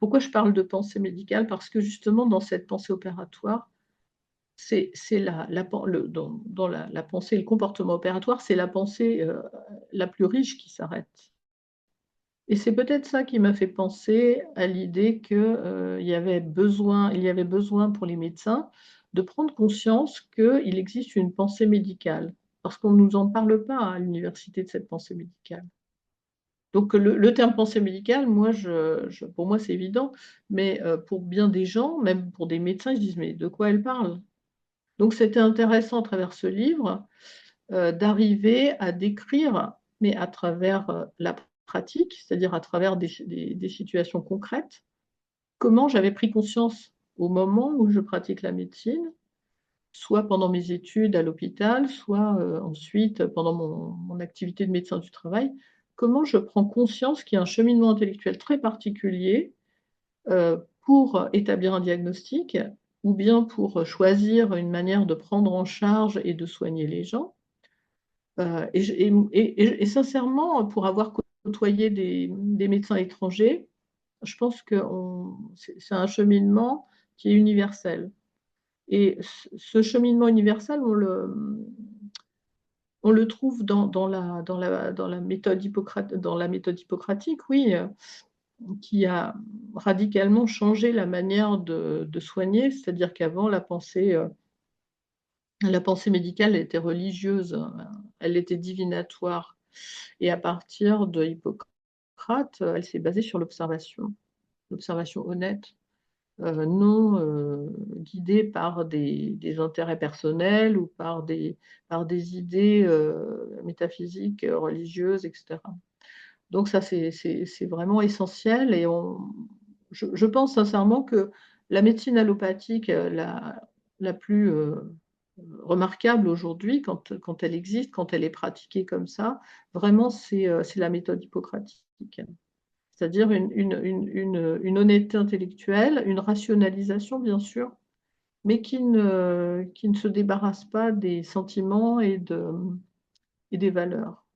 Pourquoi je parle de pensée médicale? Parce que justement dans cette pensée opératoire, c'est la pen le dans la pensée et le comportement opératoire, c'est la pensée, la plus riche qui s'arrête. Et c'est peut-être ça qui m'a fait penser à l'idée que, il y avait besoin pour les médecins de prendre conscience qu'il existe une pensée médicale. Parce qu'on ne nous en parle pas à l'université de cette pensée médicale. Donc le terme pensée médicale, moi pour moi c'est évident, mais pour bien des gens, même pour des médecins, ils se disent: «Mais de quoi elle parle?» Donc c'était intéressant à travers ce livre, d'arriver à décrire, mais à travers, la pratique, c'est-à-dire à travers des situations concrètes, comment j'avais pris conscience au moment où je pratique la médecine, soit pendant mes études à l'hôpital, soit, ensuite pendant mon activité de médecin du travail. Comment je prends conscience qu'il y a un cheminement intellectuel très particulier, pour établir un diagnostic ou bien pour choisir une manière de prendre en charge et de soigner les gens. Et je et sincèrement, pour avoir côtoyé des médecins étrangers, je pense que c'est un cheminement qui est universel et ce cheminement universel, on le trouve dans la méthode hippocratique, oui, qui a radicalement changé la manière de soigner. C'est-à-dire qu'avant la pensée médicale était religieuse, elle était divinatoire et à partir de Hippocrate, elle s'est basée sur l'observation honnête, non, guidée par des intérêts personnels ou par des idées, métaphysiques, religieuses et cetera. Donc ça, c'est vraiment essentiel et je pense sincèrement que la médecine allopathique, la plus, remarquable aujourd'hui quand elle existe, quand elle est pratiquée comme ça, vraiment c'est la méthode hippocratique. C'est-à-dire une honnêteté intellectuelle, une rationalisation bien sûr, mais qui ne se débarrasse pas des sentiments et des valeurs.